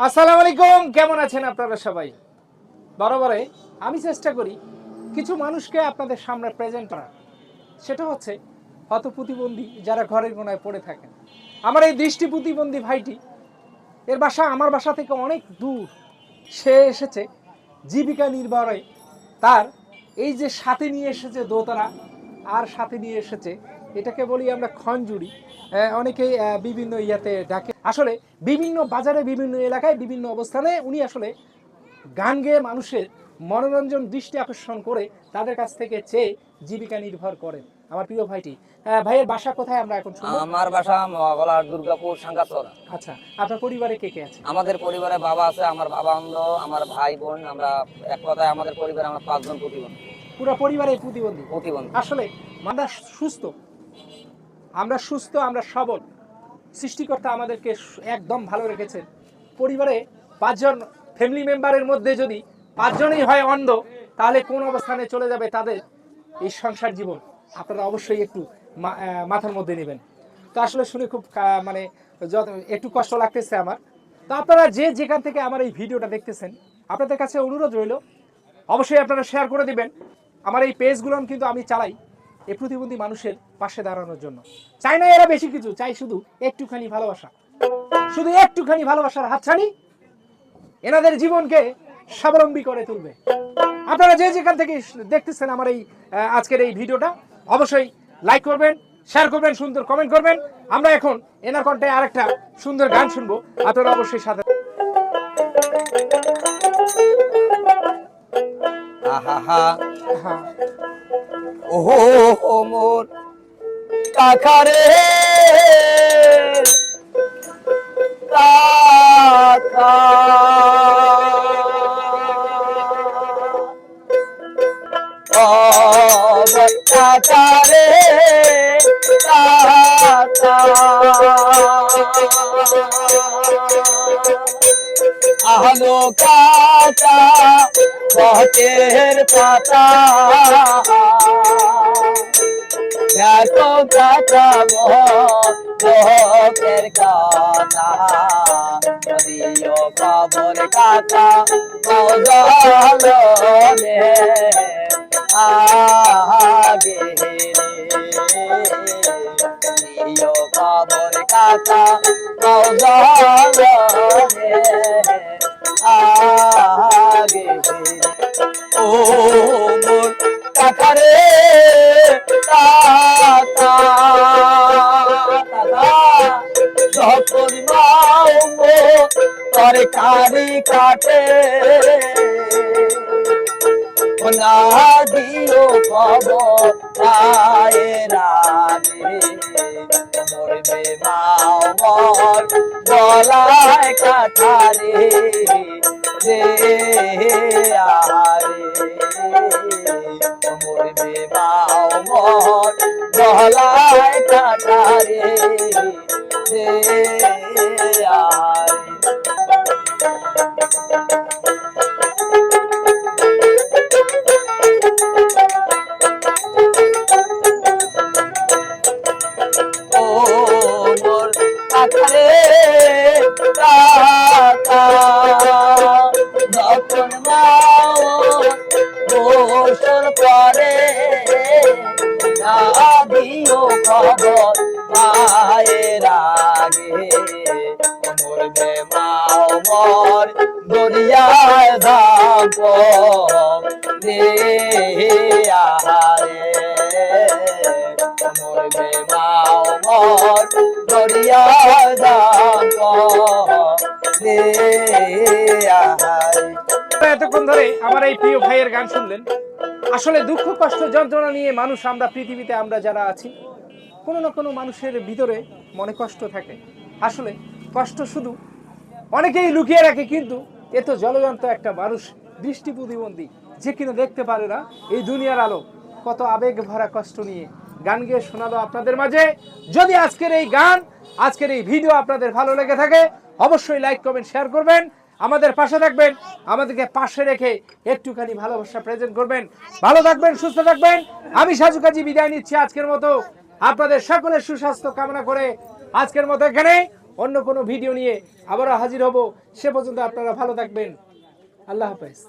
আসসালামু আলাইকুম, কেমন আছেন আপনারা সবাই? বরাবরে আমি চেষ্টা করি কিছু মানুষকে আপনাদের সামনে প্রেজেন্ট করার। সেটা হচ্ছে হত প্রতিবন্ধী যারা ঘরের কোনায় পড়ে থাকেন। আমার এই দৃষ্টি প্রতিবন্ধী ভাইটি, এর বাসা আমার বাসা থেকে অনেক দূর। সে এসেছে জীবিকা নির্বাহে। তার এই যে সাথে নিয়ে এসেছে দোতারা, আর সাথে নিয়ে এসেছে এটাকে বলি আমরা খঞ্জুরি। অনেকেই বিভিন্ন ইয়াতে ডাকে। আসলে বিভিন্ন বাজারে, বিভিন্ন এলাকায়, বিভিন্ন অবস্থানে উনি আসলে গান গেয়ে মানুষের মনোরঞ্জন দৃষ্টি আকর্ষণ করে তাদের কাছ থেকে চেয়ে জীবিকা নির্ভর করেন। আমার প্রিয় ভাইটি, ভাইয়ের বাসা কোথায় আমরা এখন শুনবো? আমার বাসা মহাগলার দুর্গাপুর সাঙ্গাচড়া। আচ্ছা, আপনার পরিবারে কে কে আছে? আমাদের পরিবারে বাবা আছে, আমার বাবা অন্ধ, আমার ভাই বোন, আমরা এক কথায় আমাদের পরিবারে আমরা 5 জন প্রতিবন্ধী। পুরো পরিবারে প্রতিবন্ধী। প্রতিবন্ধী আসলে আমরা সুস্থ, আমরা সবল। সৃষ্টিকর্তা আমাদেরকে একদম ভালো রেখেছেন। পরিবারে 5 জন ফ্যামিলি মেম্বারের মধ্যে যদি 5 জনই হয় অন্ধ, তাহলে কোন অবস্থানে চলে যাবে তাদের এই সংসার জীবন? আপনারা অবশ্যই একটু মাথার মধ্যে নেবেন। তো আসলে শুনে খুব মানে একটু কষ্ট লাগতেছে আমার। তো আপনারা যে যেখান থেকে আমার এই ভিডিওটা দেখতেছেন, আপনাদের কাছে অনুরোধ রইল অবশ্যই আপনারা শেয়ার করে দিবেন। আমার এই পেজগুলো কিন্তু আমি চালাই এই প্রতিবন্ধী মানুষের পাশে দাঁড়ানোর জন্য। চাই না এরা বেশি কিছু, চাই শুধু একটুখানি ভালোবাসা, শুধু একটুখানি ভালোবাসার হাতছানি এনাদের জীবনকে স্বাবলম্বী করে তুলবে। আপনারা যে যেখান থেকে দেখতেছেন আমার এই আজকের এই ভিডিওটা, অবশ্যই লাইক করবেন, শেয়ার করবেন, সুন্দর কমেন্ট করবেন। আমরা এখন এনার কণ্ঠে আরেকটা সুন্দর গান শুনবো, আপনারা অবশ্যই সাথে। আহা হ্যাঁ, ওহো মোর কাকারে কাকা, ও কাকারে কাকা, আহলো কাকা পথের পাতা, দেখো কাকা মোহের কাতা, দিও খবর কাকা মজলে আগে দিও খবর কাকা মজলে আগে। ও মোর কাকারে কাকা, যখন মাও তরকারি কাটে, না দিও খবর পায়েরা রে, মরবে মাও মর গলায় কাঠারে রে আরে, মরবে মাও মর গলায় কাঠারে রে আরে। ও মোর কাকারে কাকা, যখন মাও গোসল করে, না দিও খবর মায়ের আগে, মরবে মাও মর দরিয়ায় ধাপ রে আহারে, মরবে মাও মর দরিয়ায় ধাপ রে আহারে। এতক্ষণ ধরে আমার এই প্রিয় ভাইয়ের গান শুনলেন। আসলে দুঃখ কষ্ট যন্ত্রণা নিয়ে মানুষ আমরা পৃথিবীতে আমরা যারা আছি, কোনো না কোনো মানুষের ভিতরে মনে কষ্ট থাকে। আসলে কষ্ট শুধু অনেকেই লুকিয়ে রাখে, কিন্তু এ তো জলজন্ত একটা মানুষ, দৃষ্টি প্রতিবন্ধী, যে কিনা দেখতে পারে না এই দুনিয়ার আলো। কত আবেগ ভরা কষ্ট নিয়ে গান গেয়ে শোনালো আপনাদের মাঝে। যদি আজকের এই গান, আজকের এই ভিডিও আপনাদের ভালো লেগে থাকে, অবশ্যই লাইক কমেন্ট শেয়ার করবেন, আমাদের পাশে থাকবেন, আমাদেরকে পাশে রেখে একটুখানি ভালোবাসা প্রেজেন্ট করবেন। ভালো থাকবেন, সুস্থ থাকবেন। আমি সাজু কাজী বিদায় নিচ্ছি আজকের মতো, আপনাদের সকলের সুস্বাস্থ্য কামনা করে আজকের মতো এখানে অন্য কোনো ভিডিও নিয়ে আবারও হাজির হব। সে পর্যন্ত আপনারা ভালো থাকবেন। আল্লাহ হাফেজ।